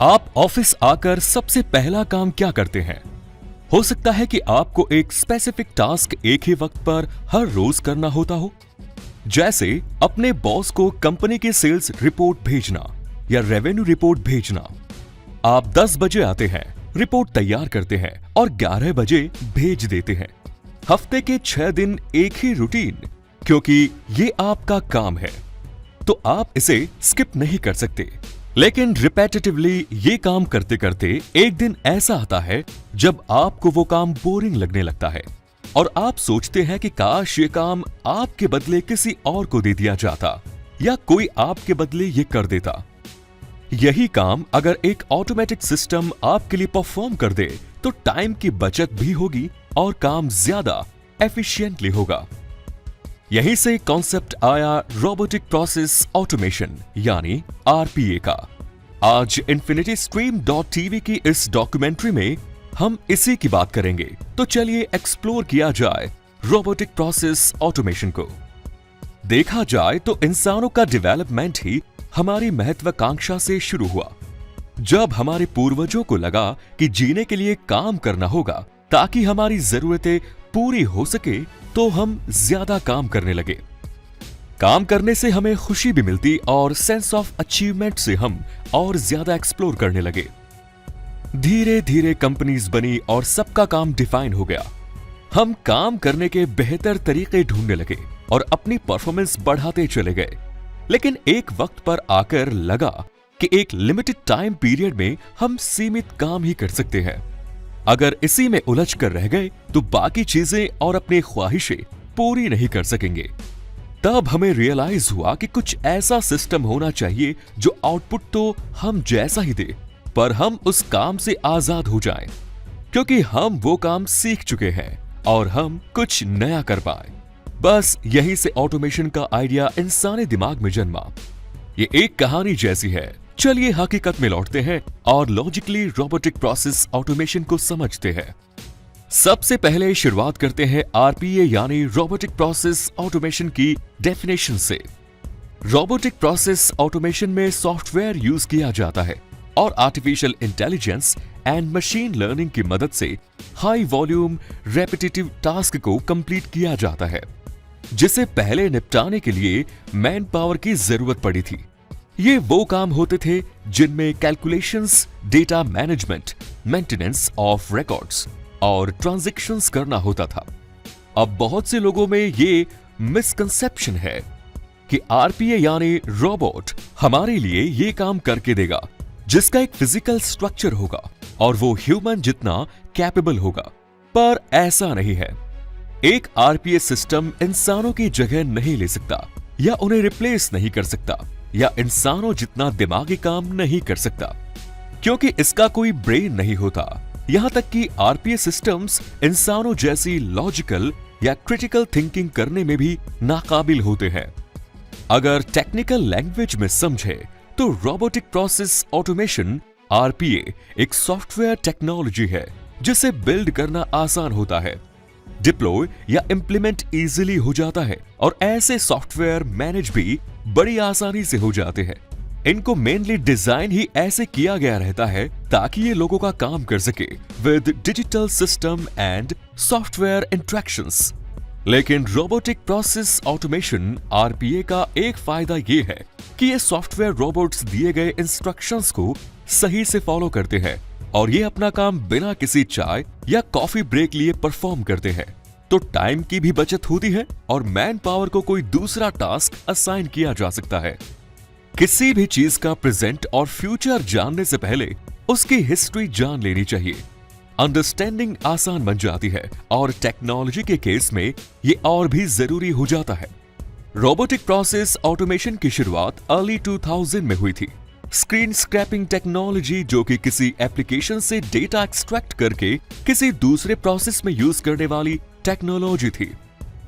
आप ऑफिस आकर सबसे पहला काम क्या करते हैं? हो सकता है कि आपको एक स्पेसिफिक टास्क एक ही वक्त पर हर रोज करना होता हो, जैसे अपने बॉस को कंपनी की सेल्स रिपोर्ट भेजना या रेवेन्यू रिपोर्ट भेजना। आप 10 बजे आते हैं, रिपोर्ट तैयार करते हैं और 11 बजे भेज देते हैं। हफ्ते के 6 दिन एक ही रूटीन, क्योंकि ये आपका काम है, तो आप इसे स्किप नहीं कर सकते। लेकिन रिपीटेटिवली ये काम करते करते एक दिन ऐसा आता है जब आपको वो काम बोरिंग लगने लगता है और आप सोचते हैं कि काश ये काम आपके बदले किसी और को दे दिया जाता या कोई आपके बदले ये कर देता। यही काम अगर एक ऑटोमेटिक सिस्टम आपके लिए परफॉर्म कर दे तो टाइम की बचत भी होगी और काम ज्यादा एफिशिएंटली होगा। यहीं से कॉन्सेप्ट आया रोबोटिक प्रोसेस ऑटोमेशन यानी आरपीए का। आज infinitystream.tv की इस डॉक्यूमेंट्री में हम इसी की बात करेंगे, तो चलिए एक्सप्लोर किया जाए रोबोटिक प्रोसेस ऑटोमेशन को। देखा जाए तो इंसानों का डेवलपमेंट ही हमारी महत्वाकांक्षा से शुरू हुआ। जब हमारे पूर्वजों को लगा कि जीने के लिए काम करना होगा ताकि हमारी जरूरतें पूरी हो सके, तो हम ज्यादा काम करने लगे। काम करने से हमें खुशी भी मिलती और सेंस ऑफ अचीवमेंट से हम और ज्यादा एक्सप्लोर करने लगे। धीरे धीरे कंपनीज बनी और सबका काम डिफाइन हो गया। हम काम करने के बेहतर तरीके ढूंढने लगे और अपनी परफॉर्मेंस बढ़ाते चले गए। लेकिन एक वक्त पर आकर लगा कि एक लिमिटेड टाइम पीरियड में हम सीमित काम ही कर सकते हैं। अगर इसी में उलझ कर रह गए तो बाकी चीजें और अपनी ख्वाहिशें पूरी नहीं कर सकेंगे। तब हमें रियलाइज हुआ कि कुछ ऐसा सिस्टम होना चाहिए जो आउटपुट तो हम जैसा ही दे, पर हम उस काम से आजाद हो जाएं, क्योंकि हम वो काम सीख चुके हैं और हम कुछ नया कर पाए। बस यहीं से ऑटोमेशन का आइडिया इंसानी दिमाग में जन्मा। ये एक कहानी जैसी है। चलिए हकीकत में लौटते हैं और लॉजिकली रोबोटिक प्रोसेस ऑटोमेशन को समझते हैं। सबसे पहले शुरुआत करते हैं आरपीए यानी रोबोटिक प्रोसेस ऑटोमेशन की डेफिनेशन से। रोबोटिक प्रोसेस ऑटोमेशन में सॉफ्टवेयर यूज किया जाता है और artificial intelligence and machine learning की मदद से हाई वॉल्यूम रेपिटेटिव टास्क को कंप्लीट किया जाता है, जिसे पहले निपटाने के लिए मैन पावर की जरूरत पड़ी थी। ये वो काम होते थे जिनमें calculations, data management, maintenance of records और ट्रांजैक्शंस करना होता था। अब बहुत से लोगों में ये मिसकंसेप्शन है कि आरपीए यानी रोबोट हमारे लिए ये काम करके देगा जिसका एक फिजिकल स्ट्रक्चर होगा और वो ह्यूमन जितना कैपेबल होगा, पर ऐसा नहीं है। एक आरपीए सिस्टम इंसानों की जगह नहीं ले सकता या उन्हें रिप्लेस नहीं कर सकता या इंसानों जितना दिमागी काम नहीं कर सकता, क्योंकि इसका कोई ब्रेन नहीं होता। यहां तक कि आरपीए सिस्टम्स इंसानों जैसी लॉजिकल या क्रिटिकल थिंकिंग करने में भी नाकाबिल होते हैं। अगर टेक्निकल लैंग्वेज में समझे तो रोबोटिक प्रोसेस ऑटोमेशन आरपीए एक सॉफ्टवेयर टेक्नोलॉजी है जिसे बिल्ड करना आसान होता है, डिप्लॉय या इंप्लीमेंट इजीली हो जाता है और ऐसे सॉफ्टवेयर मैनेज भी बड़ी आसानी से हो जाते हैं। इनको मेनली डिजाइन ही ऐसे किया गया रहता है ताकि ये लोगों का काम कर सके with digital system and software interactions. लेकिन रोबोटिक प्रोसेस ऑटोमेशन आरपीए का एक फायदा ये है कि ये सॉफ्टवेयर रोबोट्स दिए गए इंस्ट्रक्शंस को सही से फॉलो करते हैं और ये अपना काम बिना किसी चाय या कॉफी ब्रेक लिए परफॉर्म करते हैं। तो टाइम की भी बचत होती है और मैन पावर को कोई दूसरा टास्क असाइन किया जा सकता है। किसी भी चीज का प्रेजेंट और फ्यूचर जानने से पहले उसकी हिस्ट्री जान लेनी चाहिए। अंडरस्टैंडिंग आसान बन जाती है और टेक्नोलॉजी के केस में ये और भी जरूरी हो जाता है। रोबोटिक प्रोसेस ऑटोमेशन की शुरुआत अर्ली 2000 में हुई थी। स्क्रीन स्क्रैपिंग टेक्नोलॉजी, जो कि किसी एप्लीकेशन से डेटा एक्सट्रैक्ट करके किसी दूसरे प्रोसेस में यूज करने वाली टेक्नोलॉजी थी,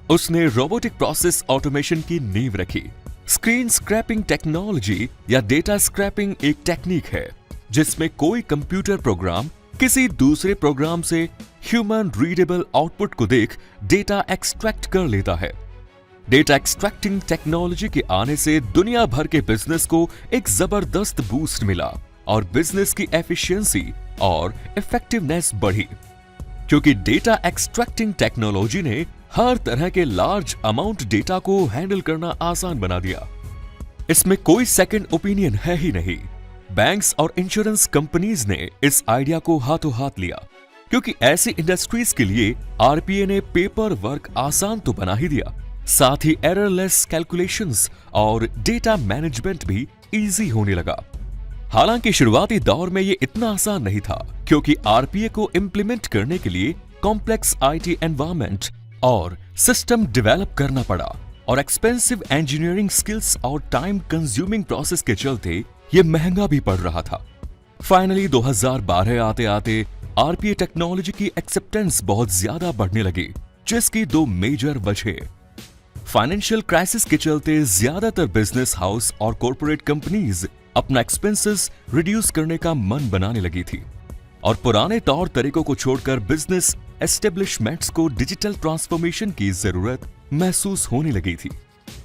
उसने रोबोटिक प्रोसेस ऑटोमेशन की नींव रखी। स्क्रीन स्क्रैपिंग टेक्नोलॉजी या डेटा स्क्रैपिंग एक टेक्निक है जिसमें कोई कंप्यूटर प्रोग्राम किसी दूसरे प्रोग्राम से ह्यूमन रीडेबल आउटपुट को देख डेटा एक्सट्रैक्ट कर लेता है। डेटा एक्सट्रैक्टिंग टेक्नोलॉजी के आने से दुनिया भर के बिजनेस को एक जबरदस्त बूस्ट मिला और बिजनेस की एफिशिएंसी और इफेक्टिवनेस बढ़ी, क्योंकि डेटा एक्सट्रैक्टिंग टेक्नोलॉजी ने हर तरह के लार्ज अमाउंट डेटा को हैंडल करना आसान बना दिया। इसमें कोई सेकंड ओपिनियन है ही नहीं। बैंक्स और इंश्योरेंस कंपनीज ने इस आइडिया को हाथों हाथ लिया, क्योंकि ऐसी इंडस्ट्रीज के लिए आरपीए ने पेपर वर्क आसान तो बना ही दिया, साथ ही एररलेस कैलकुलेशंस और डेटा मैनेजमेंट भी इजी होने लगा। हालांकि शुरुआती दौर में ये इतना आसान नहीं था, क्योंकि आरपीए को इंप्लीमेंट करने के लिए कॉम्प्लेक्स आईटी एनवायरनमेंट और सिस्टम डेवलप करना पड़ा, और एक्सपेंसिव इंजीनियरिंग स्किल्स और टाइम कंज्यूमिंग प्रोसेस के चलते ये महंगा भी पड़ रहा था। फाइनली 2012 आते आते आरपीए टेक्नोलॉजी की एक्सेप्टेंस बहुत ज्यादा बढ़ने लगी, जिसकी दो मेजर वजह। फाइनेंशियल क्राइसिस के चलते ज्यादातर बिजनेस हाउस और कॉरपोरेट कंपनीज अपना एक्सपेंसेस रिड्यूस करने का मन बनाने लगी थी, और पुराने तौर तरीकों को छोड़कर बिजनेस एस्टेब्लिशमेंट्स को डिजिटल ट्रांसफॉर्मेशन की जरूरत महसूस होने लगी थी।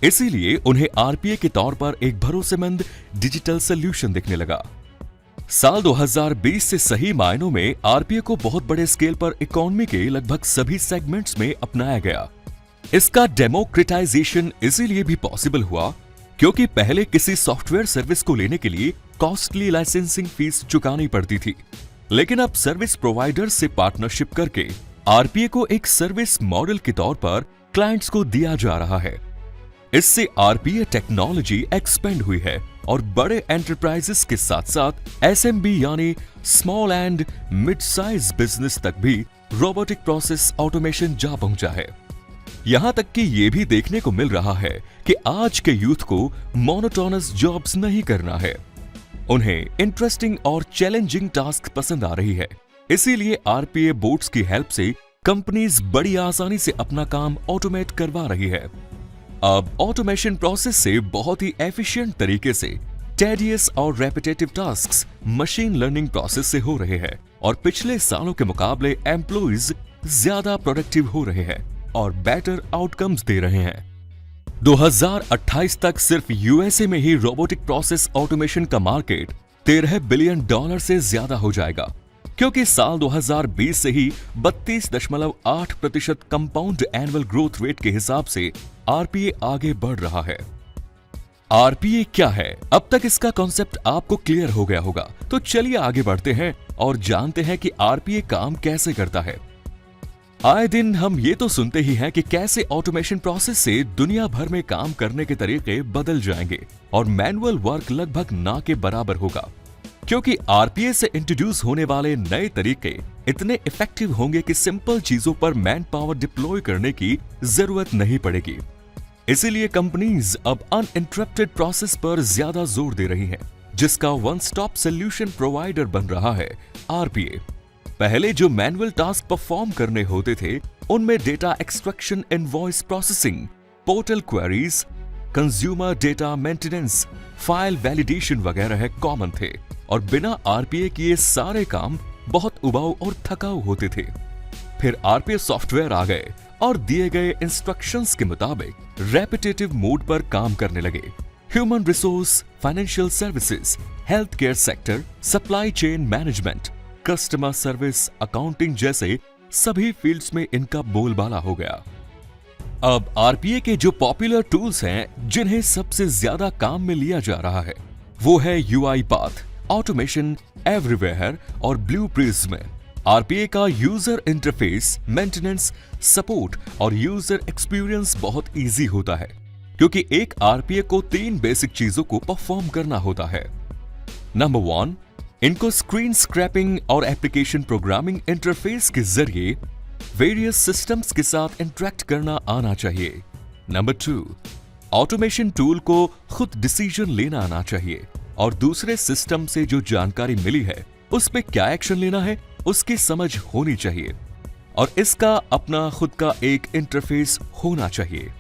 इसीलिए उन्हें आरपीए के तौर पर एक भरोसेमंद डिजिटल सॉल्यूशन दिखने लगा। साल 2020 से सही मायनों में आरपीए को बहुत बड़े स्केल पर इकोनॉमी के लगभग सभी सेगमेंट्स में अपनाया गया। इसका डेमोक्रेटाइजेशन इसीलिए भी पॉसिबल हुआ, क्योंकि पहले किसी सॉफ्टवेयर सर्विस को लेने के लिए कॉस्टली लाइसेंसिंग फीस चुकानी पड़ती थी, लेकिन अब सर्विस प्रोवाइडर से पार्टनरशिप करके आरपीए को एक सर्विस मॉडल के तौर पर क्लाइंट्स को दिया जा रहा है। इससे आरपीए टेक्नोलॉजी एक्सपेंड हुई है और बड़े एंटरप्राइजेस के साथ साथ एसएमबी यानी small and mid size business तक भी रोबोटिक प्रोसेस ऑटोमेशन जा पहुंचा है। यहां तक कि यह भी देखने को मिल रहा है कि आज के यूथ को मोनोटोनस जॉब्स नहीं करना है, उन्हें इंटरेस्टिंग और चैलेंजिंग टास्क पसंद आ रही है। इसीलिए आरपीए बोर्ड्स की हेल्प से कंपनीज बड़ी आसानी से अपना काम ऑटोमेट करवा रही है। अब ऑटोमेशन प्रोसेस से बहुत ही एफिशिएंट तरीके से टेडियस और repetitive tasks machine learning process से हो रहे हैं, और पिछले सालों के मुकाबले एम्प्लॉइज ज्यादा प्रोडक्टिव हो रहे हैं और बेटर आउटकम्स दे रहे हैं। 2028 तक सिर्फ यूएसए में ही रोबोटिक प्रोसेस ऑटोमेशन का मार्केट $13 बिलियन से ज्यादा हो जाएगा, क्योंकि साल 2020 से ही 32.8% कंपाउंड एनुअल ग्रोथ रेट के हिसाब से आरपीए आगे बढ़ रहा है। आरपीए क्या है? अब तक इसका कॉन्सेप्ट आपको क्लियर हो गया होगा, तो चलिए आगे बढ़ते हैं और जानते हैं कि आरपीए काम कैसे करता है। आए दिन हम ये तो सुनते ही हैं कि कैसे ऑटोमेशन प्रोसेस से दुनिया भर में काम करने के तरीके बदल जाएंगे और मैनुअल वर्क लगभग ना के बराबर होगा, क्योंकि आरपीए से इंट्रोड्यूस होने वाले नए तरीके इतने इफेक्टिव होंगे कि सिंपल चीजों पर मैन पावर डिप्लॉय करने की जरूरत नहीं पड़ेगी। इसीलिए कंपनीज अब अनइंटरप्टेड प्रोसेस पर ज्यादा जोर दे रही हैं, जिसका वन स्टॉप सॉल्यूशन प्रोवाइडर बन रहा है आरपीए। पहले जो मैनुअल टास्क परफॉर्म करने होते थे, उनमें data extraction, invoice processing, portal queries, consumer data maintenance, file validation वगैरह कॉमन थे, और बिना आरपीए किए सारे काम बहुत उबाऊ और थकाऊ होते थे। फिर आरपीए सॉफ्टवेयर आ गए और दिए गए इंस्ट्रक्शंस के मुताबिक रेपिटेटिव मोड पर काम करने लगे। Human resource, financial services, health care sector, supply chain management, customer service, accounting जैसे सभी फील्ड्स में इनका बोलबाला हो गया। अब आरपीए के जो पॉपुलर टूल्स हैं जिन्हें सबसे ज्यादा काम में लिया जा रहा है, वो है यूआईपाथ, ऑटोमेशन, एवरीवेयर और ब्लू प्रिज्म। आरपीए का यूजर इंटरफेस, मेंटेनेंस, सपोर्ट और यूजर एक्सपीरियंस बहुत इजी होता है, क्योंकि एक आरपीए को 3 बेसिक चीजों को परफॉर्म करना होता है। नंबर 1, इनको स्क्रीन स्क्रैपिंग और एप्लीकेशन प्रोग्रामिंग इंटरफेस के जरिए वेरियस सिस्टम्स के साथ इंटरेक्ट करना आना चाहिए। नंबर 2, ऑटोमेशन टूल को खुद डिसीजन लेना आना चाहिए और दूसरे सिस्टम से जो जानकारी मिली है उस पे क्या एक्शन लेना है उसकी समझ होनी चाहिए, और इसका अपना खुद का एक इंटरफेस होना चाहिए।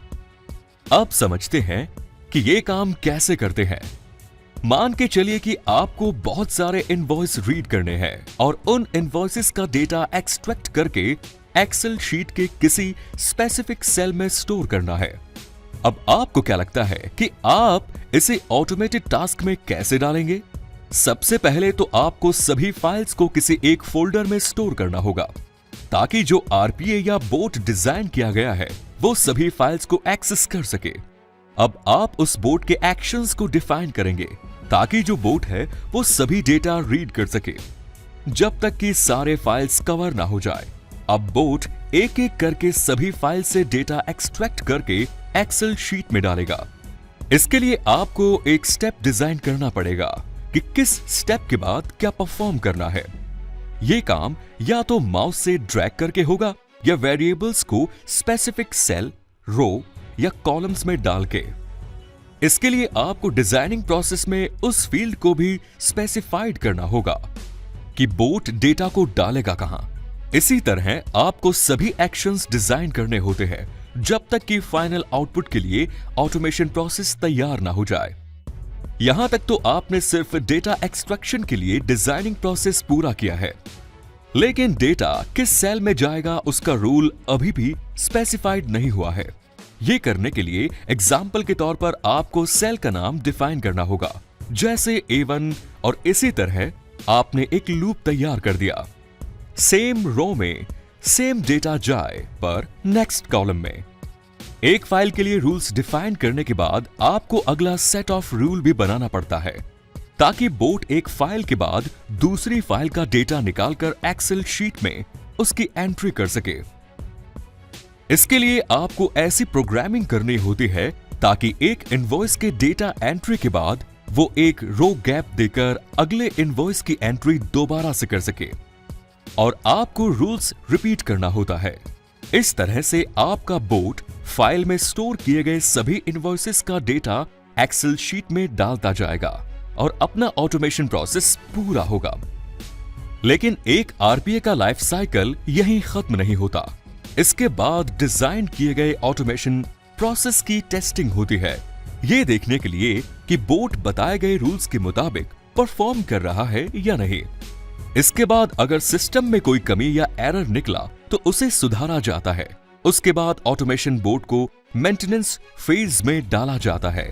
अब समझते हैं कि ये काम कैसे करते हैं। मान के चलिए कि आपको बहुत सारे इनवॉइस रीड करने हैं और उन इनवॉइसेस का डेटा एक्सट्रैक्ट करके एक्सेल शीट के किसी स्पेसिफिक सेल में स्टोर करना है। अब आपको क्या लगता है कि आप इसे ऑटोमेटेड टास्क में कैसे डालेंगे? सबसे पहले तो आपको सभी फाइल्स को किसी एक फोल्डर में स्टोर करना होगा ताकि जो आरपीए या बोट डिजाइन किया गया है वो सभी फाइल्स को एक्सेस कर सके। अब आप उस बोट के एक्शंस को डिफाइन करेंगे ताकि जो बोट है वो सभी डेटा रीड कर सके जब तक कि सारे फाइल्स कवर ना हो जाए। अब बोट एक एक करके सभी फाइल से डेटा एक्सट्रैक्ट करके एक्सेल शीट में डालेगा। इसके लिए आपको एक स्टेप डिजाइन करना पड़ेगा कि किस स्टेप के बाद क्या परफॉर्म करना है। ये काम या तो माउस से ड्रैग करके होगा या वेरिएबल्स को स्पेसिफिक सेल, रो या कॉलम्स में डाल के। इसके लिए आपको डिजाइनिंग प्रोसेस में उस फील्ड को भी स्पेसिफाइड करना होगा कि बोट डेटा को डालेगा कहां। इसी तरह आपको सभी एक्शंस डिजाइन करने होते हैं जब तक कि फाइनल आउटपुट के लिए ऑटोमेशन प्रोसेस तैयार ना हो जाए। यहां तक तो आपने सिर्फ डेटा एक्सट्रैक्शन के लिए डिजाइनिंग प्रोसेस पूरा किया है, लेकिन डेटा किस सेल में जाएगा उसका रूल अभी भी स्पेसिफाइड नहीं हुआ है। यह करने के लिए एग्जाम्पल के तौर पर आपको सेल का नाम डिफाइन करना होगा, जैसे A1, और इसी तरह आपने एक लूप तैयार कर दिया। सेम रो में सेम डेटा जाए पर नेक्स्ट कॉलम में। एक फाइल के लिए रूल्स डिफाइन करने के बाद आपको अगला सेट ऑफ रूल भी बनाना पड़ता है ताकि बोट एक फाइल के बाद दूसरी फाइल का डेटा निकालकर एक्सेल शीट में उसकी एंट्री कर सके। इसके लिए आपको ऐसी प्रोग्रामिंग करनी होती है ताकि एक इनवॉइस के डेटा एंट्री के बाद वो एक रो गैप देकर अगले इनवॉइस की एंट्री दोबारा से कर सके, और आपको रूल्स रिपीट करना होता है। इस तरह से आपका बोट फाइल में स्टोर किए गए सभी इनवॉइसेस का डेटा एक्सेल शीट में डालता जाएगा और अपना ऑटोमेशन प्रोसेस पूरा होगा। लेकिन एक आरपीए का लाइफ साइकिल यहीं खत्म नहीं होता। इसके बाद डिजाइन किए गए ऑटोमेशन प्रोसेस की टेस्टिंग होती है, ये देखने के लिए कि बोट बताए गए रूल्स के मुताबिक परफॉर्म कर रहा है या नहीं। इसके बाद अगर सिस्टम में कोई कमी या एरर निकला तो उसे सुधारा जाता है। उसके बाद ऑटोमेशन बोट को मेंटेनेंस फेज में डाला जाता है,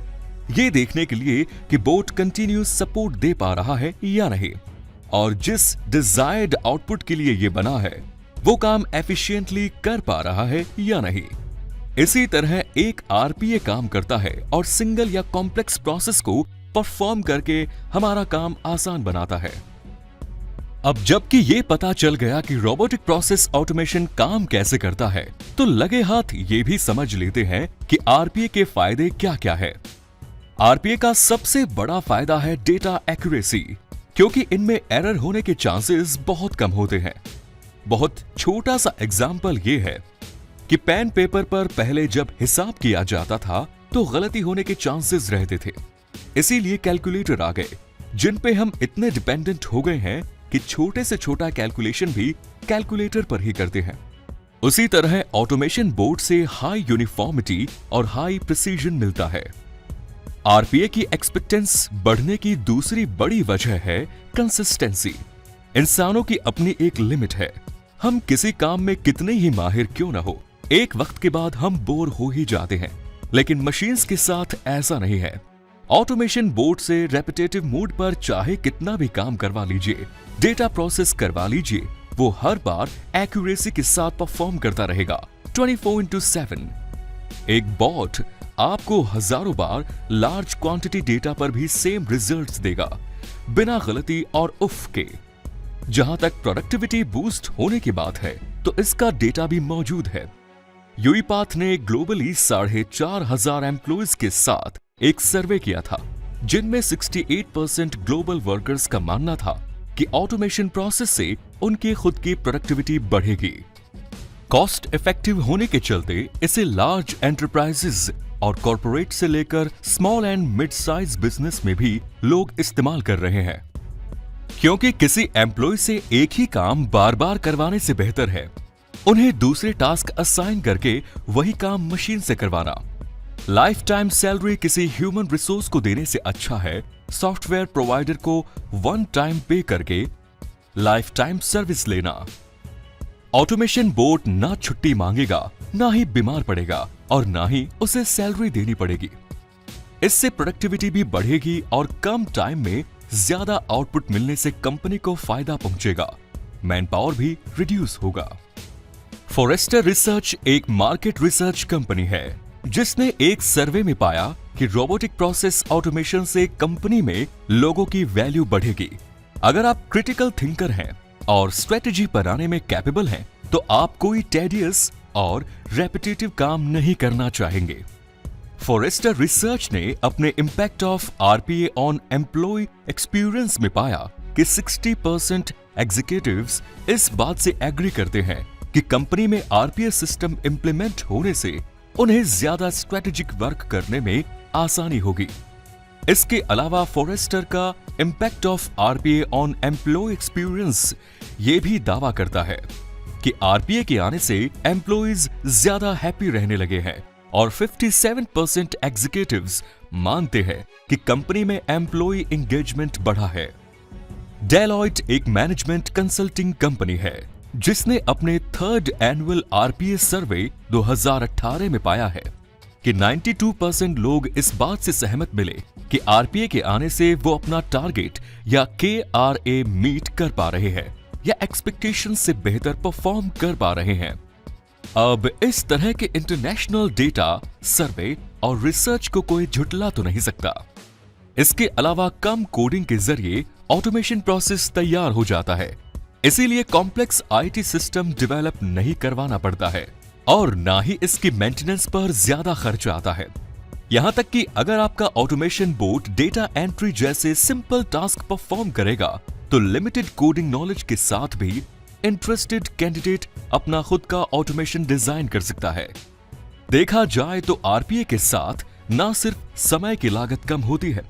ये देखने के लिए कि बोट कंटिन्यूस सपोर्ट दे पा रहा है या नहीं, और जिस डिजायर्ड आउटपुट के लिए ये बना है वो काम एफिशिएंटली कर पा रहा है या नहीं। इसी तरह एक आरपीए काम करता है और सिंगल या कॉम्प्लेक्स प्रोसेस को परफॉर्म करके हमारा काम आसान बनाता है। अब जबकि ये पता चल गया कि रोबोटिक प्रोसेस ऑटोमेशन काम कैसे करता है, तो लगे हाथ ये भी समझ लेते हैं कि आरपीए के फायदे क्या क्या है। आरपीए का सबसे बड़ा फायदा है डेटा एक्यूरेसी, क्योंकि इनमें एरर होने के चांसेस बहुत कम होते हैं। बहुत छोटा सा एग्जाम्पल ये है कि पेन पेपर पर पहले जब हिसाब किया जाता था तो गलती होने के चांसेस रहते थे, इसीलिए कैलकुलेटर आ गए जिन पे हम इतने डिपेंडेंट हो गए हैं कि छोटे से छोटा कैलकुलेशन भी कैलकुलेटर पर ही करते हैं। उसी तरह ऑटोमेशन बोर्ड से हाई यूनिफॉर्मिटी और हाई प्रिसीजन मिलता है। आरपीए की एक्सपेक्टेंस बढ़ने की दूसरी बड़ी वजह है कंसिस्टेंसी। इंसानों की अपनी एक लिमिट है। हम किसी काम में कितने ही माहिर क्यों न हो, एक वक्त के बाद हम बोर हो ही जाते हैं, लेकिन मशीन्स के साथ ऐसा नहीं है। ऑटोमेशन बोर्ड से रेपिटेटिव मोड पर चाहे कितना भी काम करवा लीजिए, डेटा प्रोसेस करवा लीजिए, वो हर बार एक्यूरेसी के साथ परफॉर्म करता रहेगा 24/7। एक बॉट आपको हजारों बार लार्ज क्वांटिटी डेटा पर भी सेम रिजल्ट्स देगा बिना गलती और उफ के। जहां तक प्रोडक्टिविटी बूस्ट होने की बात है तो इसका डेटा भी मौजूद है। यूईपाथ ने ग्लोबली 4,500 एम्प्लॉइज के साथ एक सर्वे किया था, जिनमें 68% ग्लोबल वर्कर्स का मानना था कि ऑटोमेशन प्रोसेस से उनकी खुद की प्रोडक्टिविटी बढ़ेगी। कॉस्ट इफेक्टिव होने के चलते इसे लार्ज एंटरप्राइजेज और कॉरपोरेट से लेकर small and mid size business में भी लोग इस्तेमाल कर रहे हैं, क्योंकि किसी एम्प्लॉय से एक ही काम बार बार करवाने से बेहतर है उन्हें दूसरे टास्क असाइन करके वही काम मशीन से करवाना। लाइफ टाइम सैलरी किसी ह्यूमन रिसोर्स को देने से अच्छा है सॉफ्टवेयर प्रोवाइडर को वन टाइम पे करके लाइफ टाइम सर्विस लेना। ऑटोमेशन बोर्ड ना छुट्टी मांगेगा, ना ही बीमार पड़ेगा और ना ही उसे सैलरी देनी पड़ेगी। इससे प्रोडक्टिविटी भी बढ़ेगी और कम टाइम में ज्यादा आउटपुट मिलने से कंपनी को फायदा पहुंचेगा, मैन पावर भी रिड्यूस होगा। फॉरेस्टर रिसर्च एक मार्केट रिसर्च कंपनी है जिसने एक सर्वे में पाया कि रोबोटिक प्रोसेस ऑटोमेशन से कंपनी में लोगों की वैल्यू बढ़ेगी। अगर आप क्रिटिकल थिंकर हैं और स्ट्रेटेजी बनाने में कैपेबल हैं, तो आप कोई टेडियस और रेपिटेटिव काम नहीं करना चाहेंगे। फॉरेस्टर रिसर्च ने अपने impact of RPA on employee experience में पाया कि 60% एग्जीक्यूटिव्स इस बात से एग्री करते हैं कि कंपनी में आरपीए सिस्टम इंप्लीमेंट होने से उन्हें ज्यादा स्ट्रेटेजिक वर्क करने में आसानी होगी। इसके अलावा फॉरेस्टर का impact of RPA on employee experience ये भी दावा करता है कि आरपीए के आने से एम्प्लॉइज ज्यादा हैप्पी रहने लगे हैं और 57% एग्जीक्यूटिव्स मानते हैं कि कंपनी में एम्प्लॉय एंगेजमेंट बढ़ा है। डेलॉयट एक मैनेजमेंट कंसल्टिंग कंपनी है जिसने अपने 3rd एनुअल आरपीए सर्वे 2018 में पाया है कि 92% लोग इस बात से सहमत मिले कि आरपीए के आने से वो अपना टारगेट या केआरए मीट कर पा रहे हैं या एक्सपेक्टेशन से बेहतर परफॉर्म कर पा रहे हैं। अब इस तरह के इंटरनेशनल डेटा, सर्वे और रिसर्च को कोई झुटला तो नहीं सकता। इसके अलावा कम कोडिंग के जरिए ऑटोमेशन प्रोसेस तैयार हो जाता है, इसीलिए कॉम्प्लेक्स आईटी सिस्टम डेवलप नहीं करवाना पड़ता है और ना ही इसकी मेंटेनेंस पर ज्यादा खर्च आता है। यहां तक कि अगर आपका ऑटोमेशन बोट डेटा एंट्री जैसे सिंपल टास्क परफॉर्म करेगा तो लिमिटेड कोडिंग नॉलेज के साथ भी इंटरेस्टेड कैंडिडेट अपना खुद का ऑटोमेशन डिजाइन कर सकता है। देखा जाए तो आरपीए के साथ ना सिर्फ समय की लागत कम होती है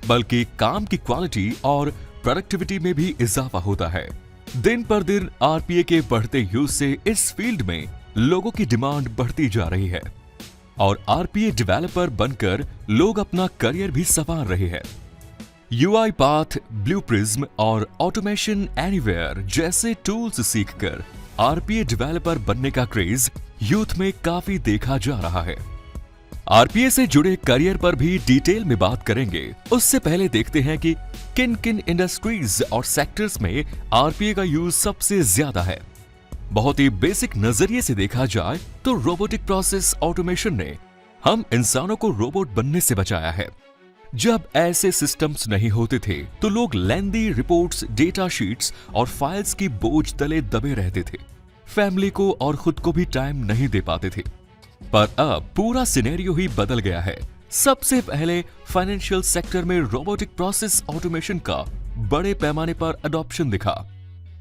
बल्कि काम की क्वालिटी और प्रोडक्टिविटी में भी इजाफा होता है। दिन पर दिन आरपीए के बढ़ते यूज से इस फील्ड में लोगों की डिमांड बढ़ती जा रही है और आरपीए डेवलपर बनकर लोग अपना करियर भी संवार रहे हैं। यूआईपाथ, ब्लू प्रिज्म और ऑटोमेशन एनीवेयर जैसे टूल्स सीखकर आरपीए डेवलपर बनने का क्रेज यूथ में काफी देखा जा रहा है। आरपीए से जुड़े करियर पर भी डिटेल में बात करेंगे। उससे पहले देखते हैं कि किन किन इंडस्ट्रीज और सेक्टर्स में आरपीए का यूज सबसे ज्यादा है। बहुत ही बेसिक नजरिए से देखा जाए तो रोबोटिक प्रोसेस ऑटोमेशन ने हम इंसानों को रोबोट बनने से बचाया है। जब ऐसे सिस्टम्स नहीं होते थे तो लोग लेंदी रिपोर्ट्स, डेटा शीट्स और फाइल्स की बोझ तले दबे रहते थे, फैमिली को और खुद को भी टाइम नहीं दे पाते थे। पर अब पूरा सिनेरियो ही बदल गया है। सबसे पहले फाइनेंशियल सेक्टर में रोबोटिक प्रोसेस ऑटोमेशन का बड़े पैमाने पर अडॉप्शन दिखा,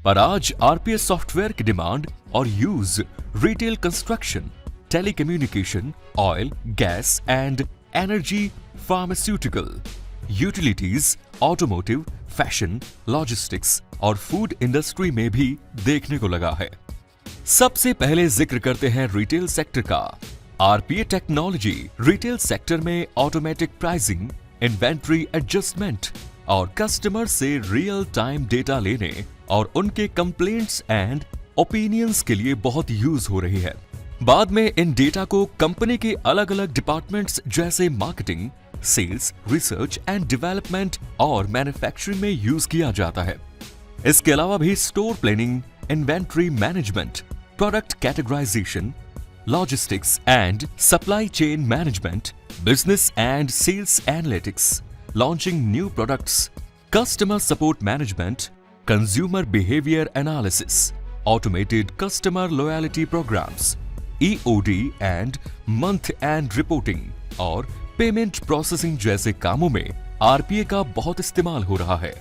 पर आज आरपीए सॉफ्टवेयर की डिमांड और use retail, construction, telecommunication, oil, gas and energy, pharmaceutical, utilities, automotive, fashion, logistics और फूड इंडस्ट्री में भी देखने को लगा है। सबसे पहले जिक्र करते हैं रिटेल सेक्टर का। आरपीए टेक्नोलॉजी रिटेल सेक्टर में ऑटोमेटिक प्राइसिंग, इन्वेंट्री एडजस्टमेंट और कस्टमर से रियल टाइम डेटा लेने और उनके कंप्लेंट्स एंड ओपिनियंस के लिए बहुत यूज हो रही है। बाद में इन डेटा को कंपनी के अलग अलग डिपार्टमेंट्स जैसे marketing, sales, research and development और मैन्युफैक्चरिंग में यूज किया जाता है। इसके अलावा भी store planning, inventory management, product categorisation, logistics and supply chain management, business and sales analytics, launching new products, customer support management, consumer behaviour analysis, automated customer loyalty programs, EOD and month end reporting और payment processing जैसे कामों में RPA का बहुत इस्तेमाल हो रहा है।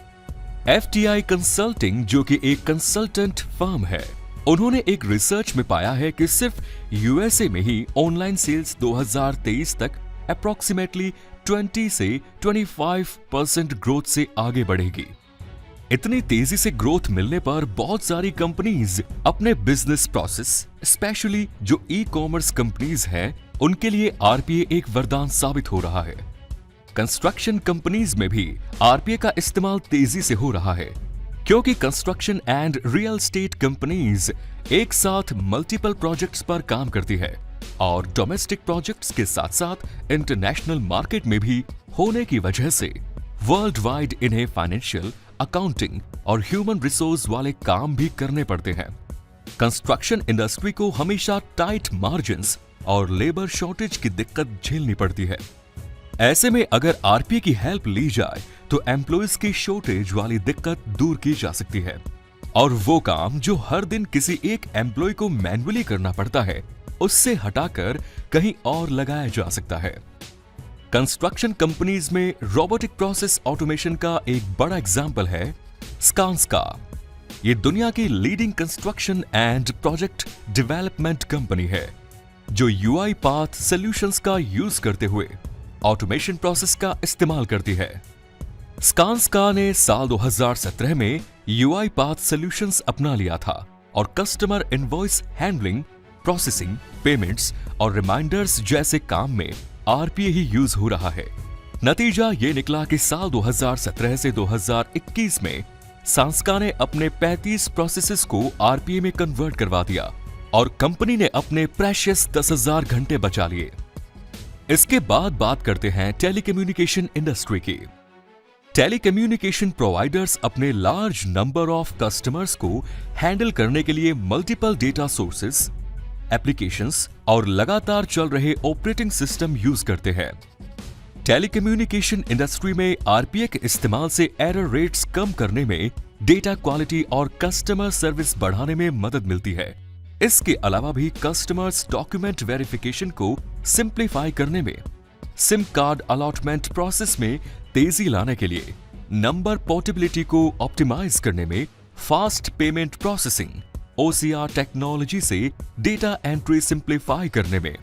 एफटीआई कंसल्टिंग, जो कि एक कंसल्टेंट फर्म है, उन्होंने एक रिसर्च में पाया है कि सिर्फ यूएसए में ही ऑनलाइन सेल्स 2023 तक अप्रॉक्सीमेटली 20 से 25% ग्रोथ से आगे बढ़ेगी। इतनी तेजी से ग्रोथ मिलने पर बहुत सारी कंपनीज अपने बिजनेस प्रोसेस, स्पेशली जो ई कॉमर्स कंपनीज हैं, उनके लिए आरपीए एक वरदान साबित हो रहा है। कंस्ट्रक्शन कंपनीज में भी आरपीए का इस्तेमाल तेजी से हो रहा है क्योंकि construction and real estate companies एक साथ मल्टीपल प्रोजेक्ट्स पर काम करती है और डोमेस्टिक प्रोजेक्ट्स के साथ साथ इंटरनेशनल मार्केट में भी होने की वजह से वर्ल्ड वाइड इन्हें फाइनेंशियल, अकाउंटिंग और ह्यूमन रिसोर्स वाले काम भी करने पड़ते हैं। कंस्ट्रक्शन इंडस्ट्री को हमेशा टाइट मार्जिन्स और लेबर शॉर्टेज की दिक्कत झेलनी पड़ती है। ऐसे में अगर आरपीए की हेल्प ली जाए तो एम्प्लॉयज की शॉर्टेज वाली दिक्कत दूर की जा सकती है और वो काम जो हर दिन किसी एक एम्प्लॉय को मैन्युअली करना पड़ता है उससे हटाकर कहीं और लगाया जा सकता है। कंस्ट्रक्शन कंपनीज में रोबोटिक प्रोसेस ऑटोमेशन का एक बड़ा एग्जाम्पल है स्कांस्का। ये दुनिया की leading construction and project development company है जो यूआई पाथ सॉल्यूशंस का यूज करते हुए ऑटोमेशन प्रोसेस का इस्तेमाल करती है। स्कांस्का ने साल 2017 में यूआई पाथ सॉल्यूशंस अपना लिया था और customer invoice handling, processing, payments और रिमाइंडर्स जैसे काम में आरपीए ही यूज हो रहा है। नतीजा ये निकला कि साल 2017 से 2021 में स्कांस्का ने अपने 35 प्रोसेसेस को आरपीए में कन्वर्ट करवा दिया और कंपनी ने अपने प्रेशियस 10,000 घंटे बचा लिए। इसके बाद बात करते हैं टेलीकम्युनिकेशन इंडस्ट्री की। टेलीकम्युनिकेशन प्रोवाइडर्स अपने लार्ज नंबर ऑफ कस्टमर्स को हैंडल करने के लिए मल्टीपल डेटा सोर्सेस, एप्लीकेशंस और लगातार चल रहे ऑपरेटिंग सिस्टम यूज करते हैं। टेलीकम्युनिकेशन इंडस्ट्री में आरपीए के इस्तेमाल से एरर रेट्स कम करने में, डेटा क्वालिटी और कस्टमर सर्विस बढ़ाने में मदद मिलती है। इसके अलावा भी कस्टमर्स डॉक्यूमेंट वेरिफिकेशन को सिंप्लीफाई करने में, सिम कार्ड अलॉटमेंट प्रोसेस में तेजी लाने के लिए, नंबर पोर्टेबिलिटी को ऑप्टिमाइज करने में, fast payment processing, OCR technology से डेटा एंट्री सिंप्लीफाई करने में,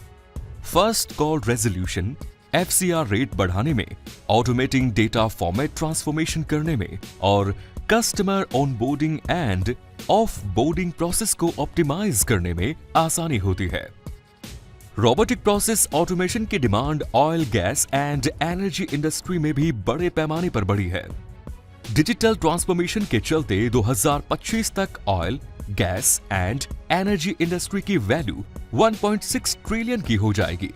first call resolution, FCR rate बढ़ाने में, ऑटोमेटिंग डेटा फॉर्मेट ट्रांसफॉर्मेशन करने में और customer onboarding end of boarding process को ऑप्टिमाइज करने में आसानी होती है। रोबोटिक प्रोसेस ऑटोमेशन की demand oil, gas and energy industry में भी बड़े पैमाने पर बढ़ी है। डिजिटल ट्रांसफॉर्मेशन के चलते 2025 तक oil, gas and energy industry की वैल्यू 1.6 ट्रिलियन की हो जाएगी।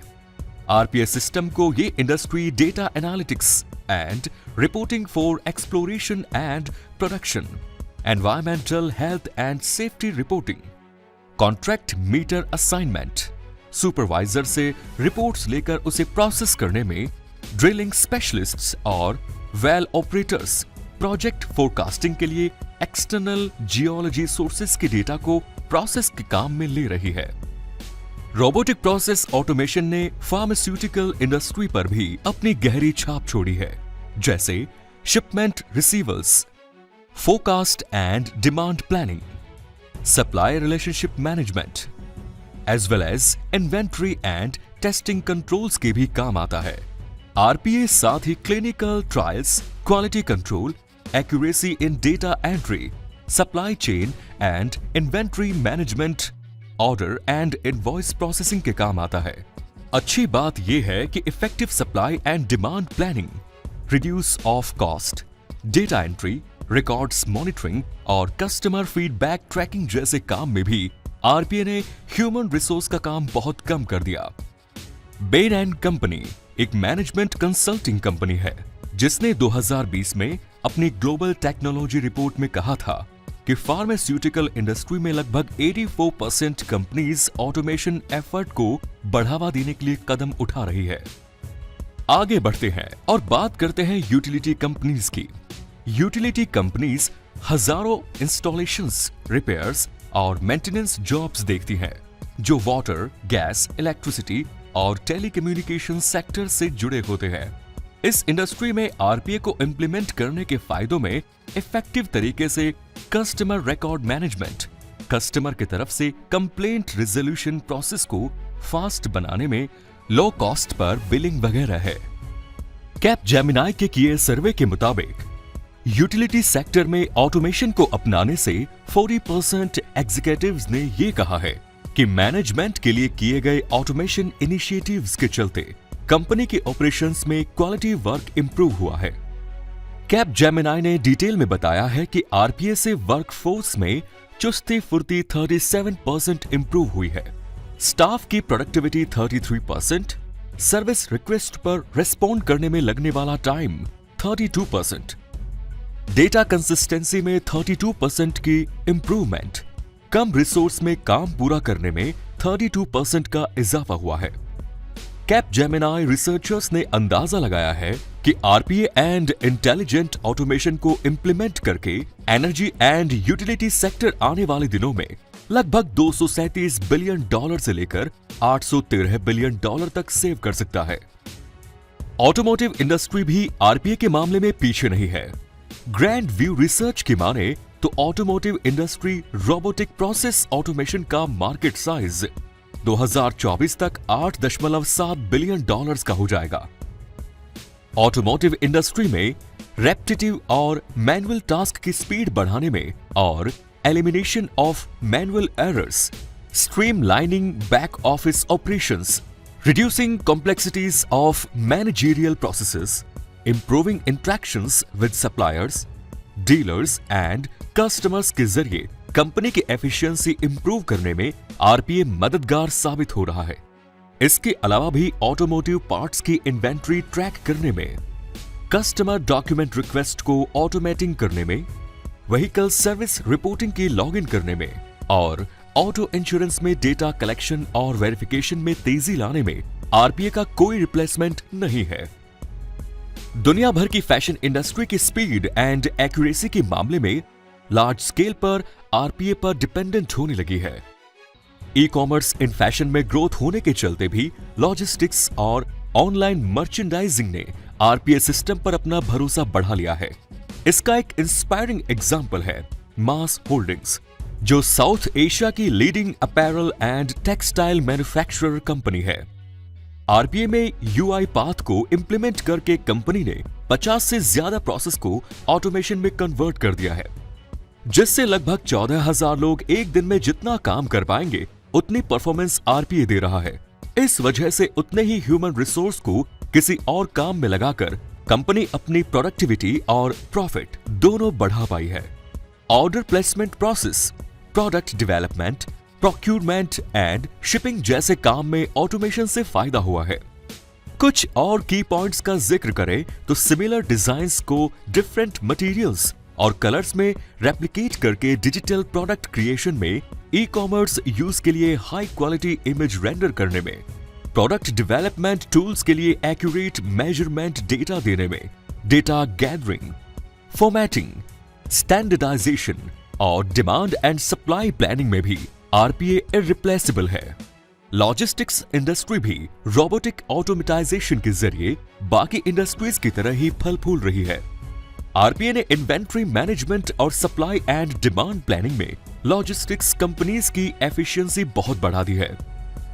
आरपीएस सिस्टम को ये industry data analytics and reporting for exploration and production, environmental health and safety reporting, contract meter assignment, supervisor से रिपोर्ट्स लेकर उसे प्रोसेस करने में, ड्रिलिंग स्पेशलिस्ट्स और वेल ऑपरेटर्स प्रोजेक्ट फोरकास्टिंग के लिए एक्सटर्नल जियोलॉजी सोर्सेस के डेटा को प्रोसेस के काम में ले रही है। रोबोटिक प्रोसेस ऑटोमेशन ने फार्मास्यूटिकल इंडस्ट्री पर भी अपनी गहरी छाप छोड़ी है, जैसे shipment receivals, forecast and demand planning, supply relationship management, as well as inventory and testing controls के भी काम आता है। आरपीए साथ ही clinical trials, quality control, accuracy in data entry, supply chain and inventory management, order and invoice processing के काम आता है। अच्छी बात यह है कि effective supply and demand planning, reduce of cost, data entry, records monitoring और कस्टमर फीडबैक ट्रैकिंग जैसे काम में भी आरपीए ने ह्यूमन रिसोर्स का काम बहुत कम कर दिया। बेन एंड कंपनी एक मैनेजमेंट कंसल्टिंग कंपनी है जिसने 2020 में अपनी ग्लोबल टेक्नोलॉजी रिपोर्ट में कहा था कि फार्मास्यूटिकल इंडस्ट्री में लगभग 84% कंपनीज ऑटोमेशन एफर्ट को बढ़ावा देने के लिए कदम उठा रही है। आगे बढ़ते हैं और बात करते हैं यूटिलिटी कंपनीज की। यूटिलिटी कंपनीज हजारों इंस्टॉलेशंस, रिपेयर्स और मेंटेनेंस जॉब्स देखती हैं जो वाटर, गैस, इलेक्ट्रिसिटी और टेलीकम्युनिकेशन सेक्टर से जुड़े होते हैं। इस इंडस्ट्री में आरपीए को इंप्लीमेंट करने के फायदों में इफेक्टिव तरीके से कस्टमर रिकॉर्ड मैनेजमेंट, कस्टमर की तरफ से कंप्लेंट रिजोल्यूशन प्रोसेस को फास्ट बनाने में, लो कॉस्ट पर बिलिंग वगैरह है। कैपजेमिनी के किए सर्वे के मुताबिक यूटिलिटी सेक्टर में ऑटोमेशन को अपनाने से 40% एग्जीक्यूटिव्स ने ये कहा है कि मैनेजमेंट के लिए किए गए ऑटोमेशन इनिशिएटिव्स के चलते कंपनी के ऑपरेशंस में क्वालिटी वर्क इंप्रूव हुआ है। कैपजेमिनी ने डिटेल में बताया है कि आरपीए से वर्कफोर्स में चुस्ती फुर्ती 37% इंप्रूव हुई है, स्टाफ की प्रोडक्टिविटी 33%, सर्विस रिक्वेस्ट पर रिस्पॉन्ड करने में लगने वाला टाइम 32%, डेटा कंसिस्टेंसी में 32% की इंप्रूवमेंट, कम रिसोर्स में काम पूरा करने में 32% का इजाफा हुआ है। कैपजेमिनी रिसर्चर्स ने अंदाजा लगाया है कि आरपीए एंड इंटेलिजेंट ऑटोमेशन को इंप्लीमेंट करके एनर्जी एंड यूटिलिटी सेक्टर आने वाले दिनों में लगभग $237 बिलियन से लेकर $813 बिलियन तक सेव कर सकता है। ऑटोमोटिव इंडस्ट्री भी आरपीए के मामले में पीछे नहीं है। ग्रैंड व्यू रिसर्च की माने तो automotive industry robotic process automation का मार्केट साइज 2024 तक $8.7 बिलियन का हो जाएगा। ऑटोमोटिव इंडस्ट्री में रेपिटेटिव और मैनुअल टास्क की स्पीड बढ़ाने में और elimination of manual errors, streamlining back office operations, reducing complexities of managerial processes, improving interactions with suppliers, dealers and customers के जरिए कंपनी की एफिशिएंसी इंप्रूव करने में आरपीए मददगार साबित हो रहा है। इसके अलावा भी ऑटोमोटिव पार्ट्स की इन्वेंट्री ट्रैक करने में, कस्टमर डॉक्यूमेंट रिक्वेस्ट को ऑटोमेटिंग करने में, व्हीकल सर्विस रिपोर्टिंग की लॉगिन करने में और ऑटो इंश्योरेंस में डेटा कलेक्शन और वेरिफिकेशन में तेजी लाने में आरपीए का कोई रिप्लेसमेंट नहीं है। दुनिया भर की फैशन इंडस्ट्री की स्पीड एंड एक्यूरेसी के मामले में लार्ज स्केल पर आरपीए पर डिपेंडेंट होने लगी है। ई कॉमर्स इन फैशन में ग्रोथ होने के चलते भी लॉजिस्टिक्स और ऑनलाइन मर्चेंडाइजिंग ने आरपीए सिस्टम पर अपना भरोसा बढ़ा लिया है। इसका एक इंस्पायरिंग एग्जाम्पल है मास होल्डिंग्स, जो साउथ एशिया की leading apparel and textile manufacturer company है। आरपीए में यूआई पाथ को इंप्लीमेंट करके कंपनी ने 50 से ज्यादा प्रोसेस को ऑटोमेशन में कन्वर्ट कर दिया है, जिससे लगभग 14,000 लोग एक दिन में जितना काम कर पाएंगे उतनी परफॉर्मेंस आरपीए दे रहा है। इस वजह से उतने ही ह्यूमन रिसोर्स को किसी और काम में लगाकर कंपनी अपनी प्रोडक्टिविटी और प्रॉफिट दोनों बढ़ा पाई है। Order placement process, product development, procurement and shipping जैसे काम में ऑटोमेशन से फायदा हुआ है। कुछ और की पॉइंट्स का जिक्र करें तो सिमिलर डिजाइन्स को डिफरेंट मटेरियल्स और कलर्स में रेप्लिकेट करके डिजिटल प्रोडक्ट क्रिएशन में, ई कॉमर्स यूज के लिए हाई क्वालिटी इमेज रेंडर करने में, प्रोडक्ट डेवलपमेंट टूल्स के लिए एक्यूरेट मेजरमेंट डेटा देने में, डेटा गैदरिंग, फॉर्मेटिंग, स्टैंडर्डाइजेशन और डिमांड एंड सप्लाई प्लानिंग में भी आरपीए इररिप्लेसेबल है। लॉजिस्टिक्स इंडस्ट्री भी रोबोटिक ऑटोमेटाइजेशन के जरिए बाकी इंडस्ट्रीज की तरह ही फल फूल रही है। आरपीए ने इन्वेंट्री मैनेजमेंट और सप्लाई एंड डिमांड प्लानिंग में लॉजिस्टिक्स कंपनीज की एफिशिएंसी बहुत बढ़ा दी है।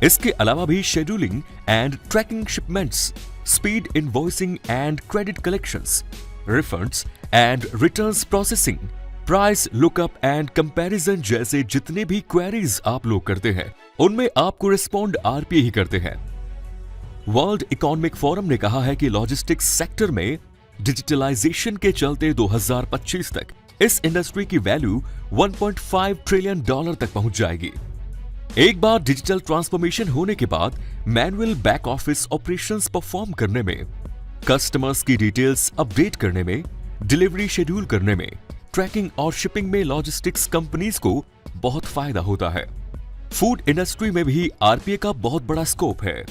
इसके अलावा भी scheduling and tracking shipments, speed invoicing and credit collections, refunds and returns processing, price lookup and comparison जैसे जितने भी क्वेरीज आप लोग करते हैं उनमें आपको रिस्पॉन्ड आरपीए ही करते हैं। वर्ल्ड इकोनॉमिक फोरम ने कहा है कि लॉजिस्टिक्स सेक्टर में डिजिटलाइजेशन के चलते 2025 तक इस इंडस्ट्री की वैल्यू $1.5 ट्रिलियन तक पहुंच जाएगी। एक बार डिजिटल ट्रांसफॉर्मेशन होने के बाद manual back office operations perform करने में, कस्टमर्स की डिटेल्स अपडेट करने में, डिलीवरी शेड्यूल करने में, ट्रैकिंग और शिपिंग में लॉजिस्टिक्स कंपनीज को बहुत फायदा होता है। फूड इंडस्ट्री में भी आरपीए का बहुत बड़ा स्कोप है।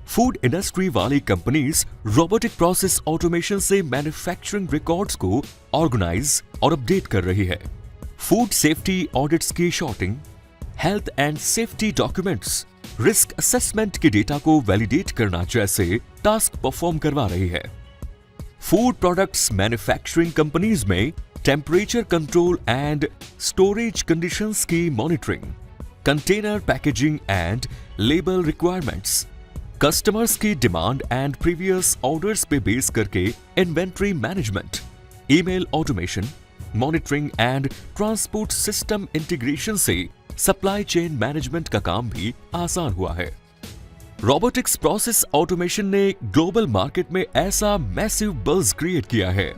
फूड इंडस्ट्री वाली कंपनीज रोबोटिक प्रोसेस ऑटोमेशन से मैन्युफैक्चरिंग रिकॉर्ड्स को ऑर्गेनाइज और अपडेट कर रही है। फूड सेफ्टी ऑडिट्स की sorting, health and safety documents, risk assessment के डेटा को वैलिडेट करना जैसे टास्क परफॉर्म करवा रही है। फूड प्रोडक्ट्स मैन्युफैक्चरिंग कंपनीज में temperature control and storage conditions की monitoring, container packaging and label requirements, customers की डिमांड एंड प्रीवियस ऑर्डर्स पे बेस करके inventory management, email automation, monitoring and transport system integration से supply chain management का काम भी आसान हुआ है। रोबोटिक्स प्रोसेस ऑटोमेशन ने ग्लोबल मार्केट में ऐसा मैसिव बज़ क्रिएट किया है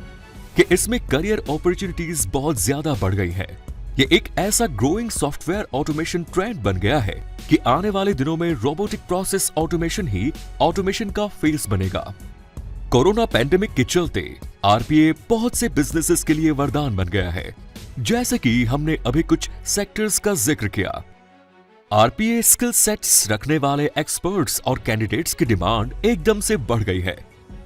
कि इसमें करियर अपॉर्चुनिटीज बहुत ज्यादा बढ़ गई है। ये एक ऐसा ग्रोइंग सॉफ्टवेयर ऑटोमेशन ट्रेंड बन गया है कि आने वाले दिनों में रोबोटिक प्रोसेस ऑटोमेशन ही ऑटोमेशन का फेस बनेगा। कोरोना पैंडेमिक के चलते आरपीए बहुत से बिजनेसेस के लिए वरदान बन गया है। जैसे कि हमने अभी कुछ सेक्टर्स का जिक्र किया। आरपीए स्किल सेट्स रखने वाले एक्सपर्ट्स और कैंडिडेट्स की डिमांड एकदम से बढ़ गई है।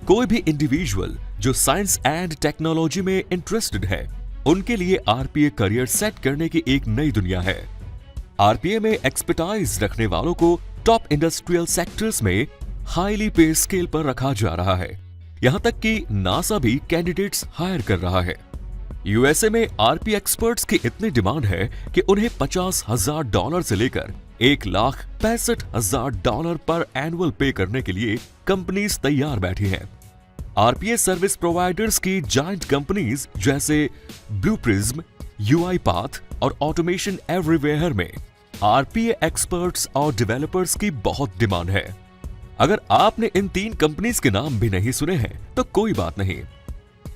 कोई भी इंडिविजुअल जो साइंस एंड टेक्नोलॉजी में इंटरेस्टेड है, उनके लिए आरपीए करियर सेट करने की एक नई दुनिया है। आरपीए में एक्सपर्टाइज रखने वालों को टॉप इंडस्ट्रियल सेक्टर्स में हाईली पे स्केल पर रखा जा रहा है। यहां तक कि नासा भी कैंडिडेट्स हायर कर रहा है। यूएसए में आरपी एक्सपर्ट्स की इतनी डिमांड है कि उन्हें $50,000 से लेकर $1,65,000 पर एनुअल पे करने के लिए कंपनीज तैयार बैठी हैं। आरपीए सर्विस प्रोवाइडर्स की जायंट कंपनीज जैसे ब्लू प्रिज्म, यूआईपाथ और ऑटोमेशन एवरीवेयर में आरपीए एक्सपर्ट्स और डेवलपर्स की बहुत डिमांड है। अगर आपने इन 3 कंपनीज के नाम भी नहीं सुने हैं तो कोई बात नहीं।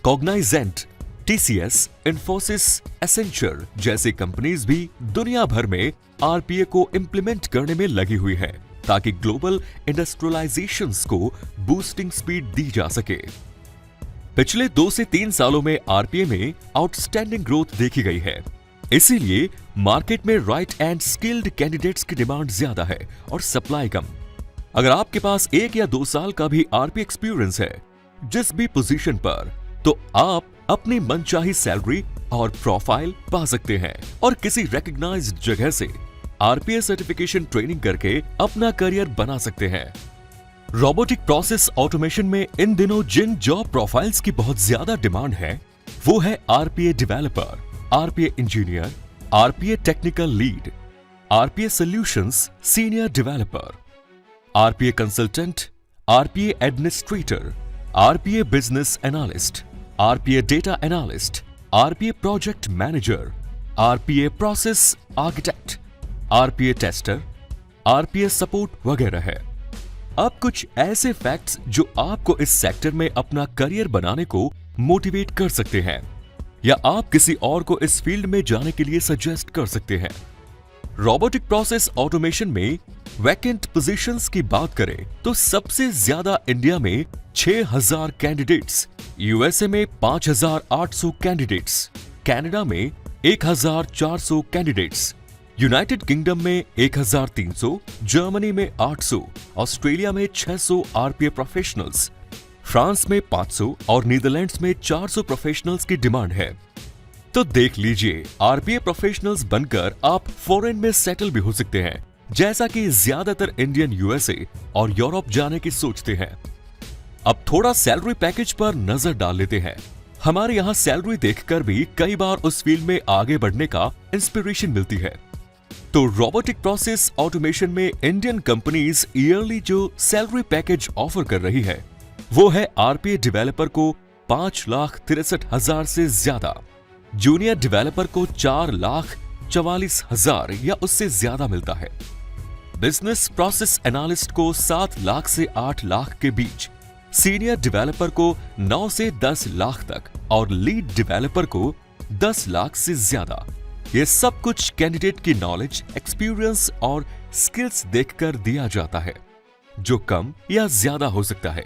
कॉग्नाइजेंट, टीसीएस, इन्फोसिस, एसेंचर जैसी कंपनीज भी दुनिया भर में आरपीए को इंप्लीमेंट करने में लगी हुई है ताकि ग्लोबल इंडस्ट्रियलाइजेशंस को बूस्टिंग स्पीड दी जा सके। पिछले 2 से 3 सालों में आरपीए में आउटस्टैंडिंग ग्रोथ देखी गई है। इसीलिए मार्केट में राइट एंड स्किल्ड कैंडिडेट्स की डिमांड ज्यादा है और सप्लाई कम। अगर आपके पास 1 या 2 साल का भी आरपीए एक्सपीरियंस है जिस भी पोजीशन पर, तो आप अपनी मनचाही सैलरी और प्रोफाइल पा सकते हैं और किसी रिकॉग्नाइज्ड जगह से आरपीए सर्टिफिकेशन ट्रेनिंग करके अपना करियर बना सकते हैं। रोबोटिक प्रोसेस ऑटोमेशन में इन दिनों जिन जॉब प्रोफाइल्स की बहुत ज्यादा डिमांड है वो है RPA developer, RPA engineer, RPA technical lead, RPA solutions senior developer, RPA consultant, RPA administrator, RPA business analyst, RPA data analyst, RPA project manager, RPA process architect, RPA tester, RPA support वगैरह है। अब कुछ ऐसे facts जो आपको इस sector में अपना करियर बनाने को मोटिवेट कर सकते हैं या आप किसी और को इस फील्ड में जाने के लिए सजेस्ट कर सकते हैं। रोबोटिक प्रोसेस ऑटोमेशन में वैकेंट पोजीशंस की बात करें तो सबसे ज्यादा इंडिया में 6,000 कैंडिडेट्स, यूएसए में 5,800 कैंडिडेट्स, कनाडा में 1,400 कैंडिडेट्स, यूनाइटेड किंगडम में 1,300, जर्मनी में 800, ऑस्ट्रेलिया में 600 आरपीए प्रोफेशनल्स, फ्रांस में 500 और नीदरलैंड्स में 400 प्रोफेशनल्स की डिमांड है। तो देख लीजिए, आरपीए प्रोफेशनल्स बनकर आप फॉरेन में सेटल भी हो सकते हैं, जैसा कि ज्यादातर इंडियन यूएसए और यूरोप जाने की सोचते हैं। अब थोड़ा सैलरी पैकेज पर नजर डाल लेते हैं। हमारे यहाँ सैलरी देखकर भी कई बार उस फील्ड में आगे बढ़ने का इंस्पिरेशन मिलती है। तो रोबोटिक प्रोसेस ऑटोमेशन में इंडियन कंपनीज ईयरली जो सैलरी पैकेज ऑफर कर रही है वो है आरपीए डेवलपर को 5,63,000 से ज्यादा, जूनियर डेवलपर को 4,44,000 या उससे ज्यादा मिलता है, बिजनेस प्रोसेस एनालिस्ट को 7 लाख से 8 लाख के बीच, सीनियर डेवलपर को 9 से 10 लाख तक और लीड डेवलपर को 10 लाख से ज्यादा। ये सब कुछ कैंडिडेट की नॉलेज, एक्सपीरियंस और स्किल्स देखकर दिया जाता है, जो कम या ज्यादा हो सकता है।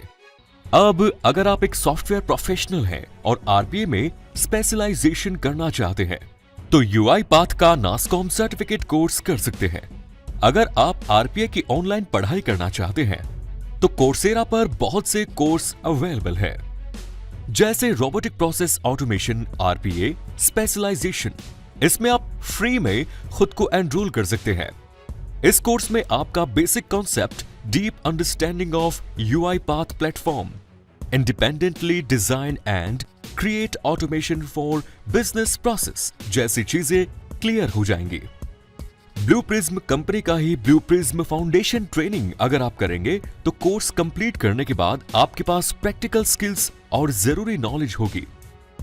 अब अगर आप एक सॉफ्टवेयर प्रोफेशनल हैं और आरपीए में स्पेशलाइजेशन करना चाहते हैं तो यूआईपाथ का नासकॉम सर्टिफिकेट कोर्स कर सकते हैं। अगर आप आरपीए की ऑनलाइन पढ़ाई करना चाहते हैं तो कोर्सेरा पर बहुत से कोर्स अवेलेबल है, जैसे robotic process automation RPA specialisation. इसमें आप फ्री में खुद को एनरोल कर सकते हैं। इस कोर्स में आपका basic concept, deep understanding of UiPath platform, independently design and create automation for business process जैसी चीजें क्लियर हो जाएंगी। ब्लू प्रिज्म कंपनी का ही ब्लू प्रिज्म फाउंडेशन ट्रेनिंग अगर आप करेंगे तो कोर्स कंप्लीट करने के बाद आपके पास प्रैक्टिकल स्किल्स और जरूरी नॉलेज होगी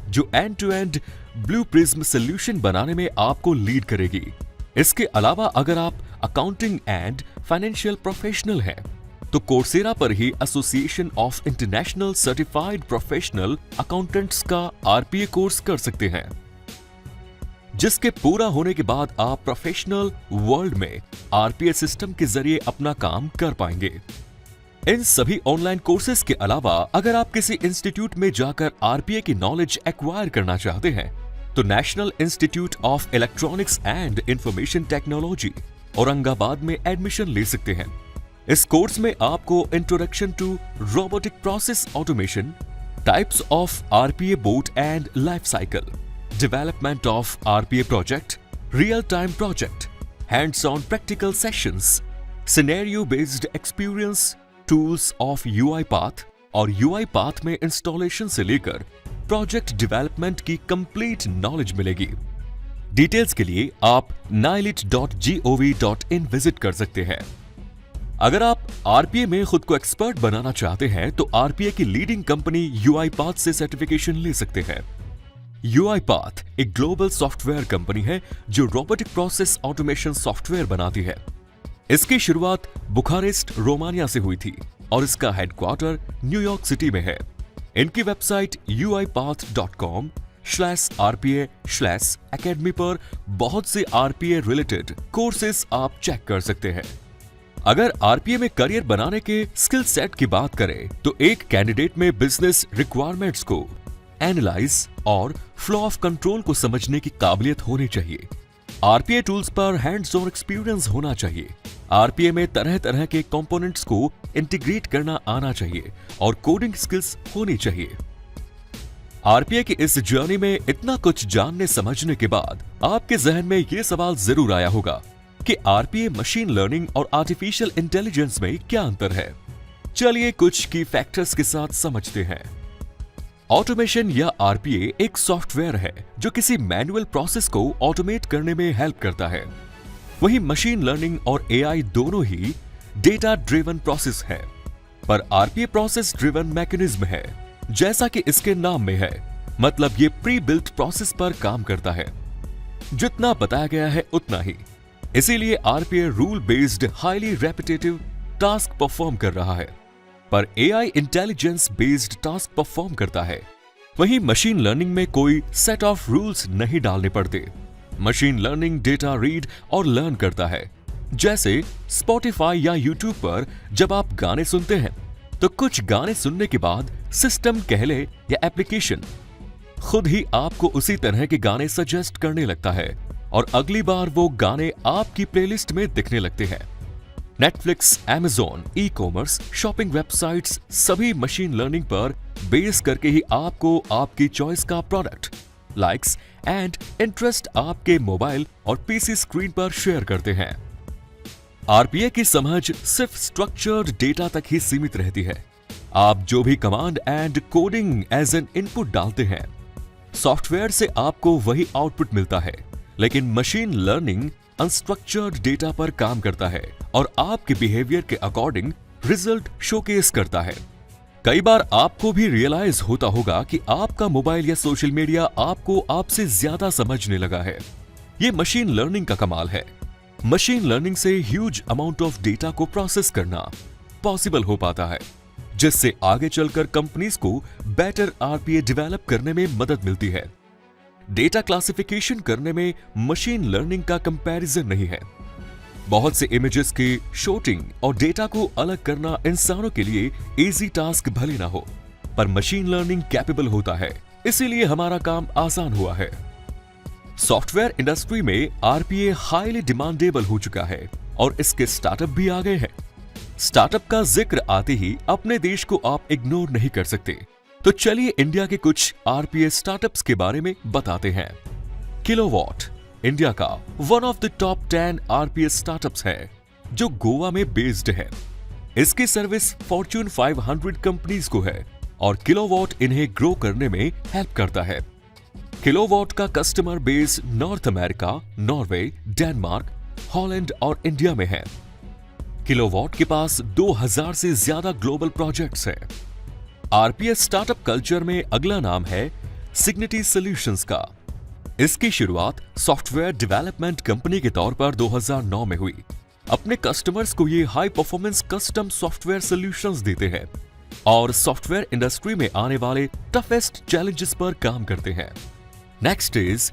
जो end to end Blue Prism solution बनाने में आपको लीड करेगी। इसके अलावा अगर आप अकाउंटिंग एंड फाइनेंशियल प्रोफेशनल हैं तो कोर्सेरा पर ही association of international certified professional accountants का आरपीए कोर्स कर सकते हैं, जिसके पूरा होने के बाद आप प्रोफेशनल वर्ल्ड में आरपीए सिस्टम के जरिए अपना काम कर पाएंगे। इन सभी ऑनलाइन कोर्सेज के अलावा अगर आप किसी इंस्टीट्यूट में जाकर आरपीए की नॉलेज एक्वायर करना चाहते हैं तो national institute of electronics and information technology Aurangabad में एडमिशन ले सकते हैं। इस कोर्स में आपको introduction to robotic process automation, types of RPA board and life cycle, development of RPA project, real time project, hands on practical sessions, scenario based experience, tools of UiPath और UiPath में installation से लेकर project development की complete knowledge मिलेगी। Details के लिए आप nilit.gov.in visit कर सकते हैं। अगर आप आरपीए में खुद को एक्सपर्ट बनाना चाहते हैं तो आरपीए की लीडिंग कंपनी यूआईपाथ से सर्टिफिकेशन ले सकते हैं। यूआईपाथ एक ग्लोबल सॉफ्टवेयर कंपनी है जो रोबोटिक प्रोसेस ऑटोमेशन सॉफ्टवेयर बनाती है। इसकी शुरुआत बुखारेस्ट, रोमानिया से हुई थी और इसका हेडक्वार्टर न्यूयॉर्क सिटी में है। इनकी वेबसाइट uipath.com/rpa/academy पर बहुत से आरपीए रिलेटेड कोर्सेज आप चेक कर सकते हैं। अगर आरपीए में करियर बनाने के स्किल सेट की बात करें तो एक कैंडिडेट में बिजनेस रिक्वायरमेंट्स को एनालाइज और फ्लो ऑफ कंट्रोल को समझने की काबिलियत होनी चाहिए। आरपीए टूल्स पर हैंड्स ऑन एक्सपीरियंस होना चाहिए। आरपीए में तरह तरह के कंपोनेंट्स को इंटीग्रेट करना आना चाहिए और कोडिंग स्किल्स होनी चाहिए। आरपीए की इस जर्नी में इतना कुछ जानने समझने के बाद आपके जहन में यह सवाल जरूर आया होगा कि आरपीए, मशीन लर्निंग और आर्टिफिशियल इंटेलिजेंस में क्या अंतर है। चलिए कुछ की फैक्टर्स के साथ समझते हैं। ऑटोमेशन या आरपीए एक सॉफ्टवेयर है जो किसी मैनुअल प्रोसेस को ऑटोमेट करने में हेल्प करता है। वहीं मशीन लर्निंग और एआई दोनों ही डेटा ड्रिवन प्रोसेस है, पर आरपीए प्रोसेस ड्रिवन मैकेनिज्म है, जैसा कि इसके नाम में है। मतलब ये प्री बिल्ट प्रोसेस पर काम करता है। जितना बताया गया है उतना ही। इसीलिए RPA rule based highly repetitive task perform कर रहा है, पर AI intelligence based task perform करता है। वहीं मशीन लर्निंग में कोई सेट ऑफ रूल्स नहीं डालने पड़ते। मशीन लर्निंग डेटा रीड और लर्न करता है। जैसे स्पॉटिफाई या यूट्यूब पर जब आप गाने सुनते हैं तो कुछ गाने सुनने के बाद सिस्टम कह ले या एप्लीकेशन खुद ही आपको उसी तरह के गाने सजेस्ट करने लगता है और अगली बार वो गाने आपकी प्लेलिस्ट में दिखने लगते हैं। Netflix, Amazon, e commerce, shopping websites सभी मशीन लर्निंग पर बेस करके ही आपको आपकी चॉइस का प्रोडक्ट, लाइक्स एंड इंटरेस्ट आपके मोबाइल और पीसी स्क्रीन पर शेयर करते हैं। आरपीए की समझ सिर्फ स्ट्रक्चर्ड डेटा तक ही सीमित रहती है। आप जो भी command and coding as an input डालते हैं, सॉफ्टवेयर से आपको वही आउटपुट मिलता है। लेकिन मशीन लर्निंग अनस्ट्रक्चर्ड डेटा पर काम करता है और आपके बिहेवियर के अकॉर्डिंग रिजल्ट शोकेस करता है। कई बार आपको भी रियलाइज होता होगा कि आपका मोबाइल या सोशल मीडिया आपको आपसे ज्यादा समझने लगा है। यह मशीन लर्निंग का कमाल है। मशीन लर्निंग से ह्यूज अमाउंट ऑफ डेटा को प्रोसेस करना पॉसिबल हो पाता है, जिससे आगे चलकर कंपनीज को बेटर आरपीए डेवलप करने में मदद मिलती है। डेटा क्लासिफिकेशन करने में मशीन लर्निंग का कंपैरिजन नहीं है। बहुत से इमेजेस की शॉर्टिंग और डेटा को अलग करना इंसानों के लिए इजी टास्क भले ना हो, पर मशीन लर्निंग कैपेबल होता है, इसीलिए हमारा काम आसान हुआ है। सॉफ्टवेयर इंडस्ट्री में आरपीए हाईली डिमांडेबल हो चुका है और इसके स्टार्टअप भी आ गए हैं। स्टार्टअप का जिक्र आते ही अपने देश को आप इग्नोर नहीं कर सकते, तो चलिए इंडिया के कुछ आरपीए स्टार्टअप्स के बारे में बताते हैं। किलोवॉट इंडिया का one of the top 10 RPA startups है जो गोवा में बेस्ड है। इसकी सर्विस फॉर्च्यून 500 कंपनीज को है और किलोवॉट इन्हें ग्रो करने में हेल्प करता है। किलोवॉट का customer base north America, Norway, Denmark, Holland और इंडिया में है। किलोवॉट के पास 2000 से ज्यादा ग्लोबल प्रोजेक्ट्स हैं। आरपीए स्टार्टअप कल्चर में अगला नाम है सिग्निटी सॉल्यूशंस का। इसकी शुरुआत सॉफ्टवेयर डेवलपमेंट कंपनी के तौर पर 2009 में हुई। अपने कस्टमर्स को ये high performance custom software solutions देते हैं और सॉफ्टवेयर इंडस्ट्री में आने वाले टफेस्ट चैलेंजेस पर काम करते हैं। नेक्स्ट इज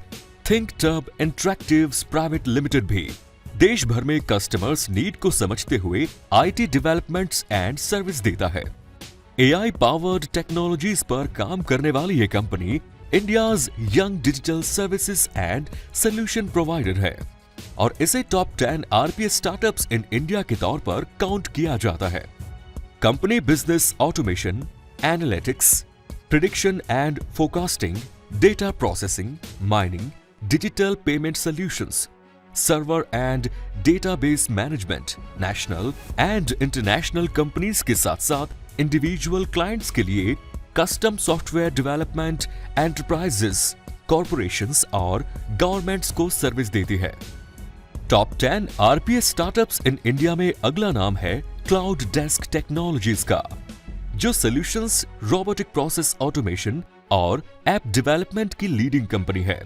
थिंकटर्ब इंटरैक्टिव्स प्राइवेट लिमिटेड भी देश भर में कस्टमर्स नीड को समझते हुए आईटी डेवलपमेंट्स एंड सर्विस देता है। एआई पावर्ड टेक्नोलॉजीज पर काम करने वाली ये company India's young digital services and solution provider है और इसे top 10 RPS startups in India के तौर पर काउंट किया जाता है। Company business automation, analytics, prediction and forecasting, data processing, mining, digital payment solutions, server and database management, national and international companies के साथ साथ इंडिविजुअल क्लाइंट्स के लिए custom software development, enterprises, corporations और गवर्नमेंट्स को सर्विस देती है। Top 10 RPS startups in India में अगला नाम है क्लाउड डेस्क टेक्नोलॉजीज का, जो सॉल्यूशंस, रोबोटिक प्रोसेस ऑटोमेशन और ऐप डेवलपमेंट की लीडिंग कंपनी है।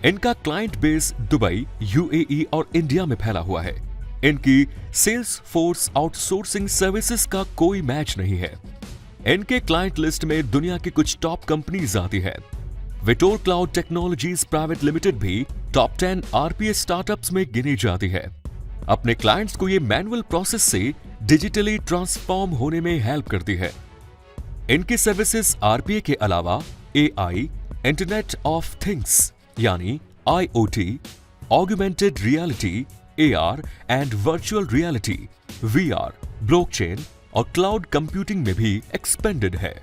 इनका क्लाइंट बेस दुबई, यूएई और इंडिया में फैला हुआ है। इनकी सेल्स फोर्स आउटसोर्सिंग सर्विसेज का कोई मैच नहीं है। इनके क्लाइंट लिस्ट में दुनिया की कुछ टॉप कंपनीज आती है। Vitor cloud technologies private limited भी टॉप 10 आरपीएस स्टार्टअप्स में गिनी जाती है। अपने क्लाइंट्स को ये मैनुअल प्रोसेस से डिजिटली ट्रांसफॉर्म होने में हेल्प करती है। इनकी सर्विसेज आरपीए के अलावा एआई, इंटरनेट ऑफ थिंग्स यानी IoT, augmented reality, AR and virtual reality, VR, blockchain और क्लाउड कंप्यूटिंग में भी एक्सपेंडेड है।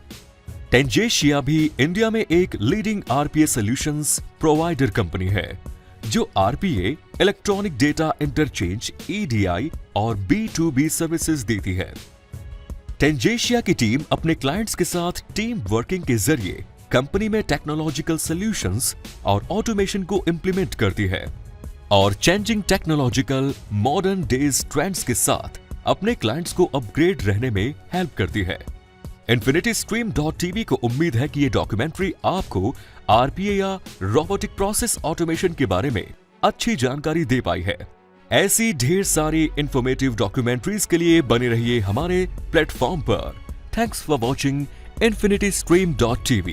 टेंजेशिया भी इंडिया में एक leading RPA solutions provider company है, जो RPA, electronic data interchange, EDI और B2B सर्विसेज देती है। टेंजेशिया की टीम अपने क्लाइंट्स के साथ टीम वर्किंग के जरिए कंपनी में टेक्नोलॉजिकल सॉल्यूशंस और ऑटोमेशन को इंप्लीमेंट करती है और changing technological modern days trends के साथ अपने क्लाइंट्स को अपग्रेड रहने में हेल्प करती है। InfinityStream.tv को उम्मीद है कि ये डॉक्यूमेंट्री आपको आरपीए या रोबोटिक प्रोसेस ऑटोमेशन के बारे में अच्छी जानकारी दे पाई है। ऐसी ढेर सारी इंफॉर्मेटिव डॉक्यूमेंट्रीज के लिए बने रहिए हमारे प्लेटफॉर्म पर। Thanks for watching InfinityStream.tv।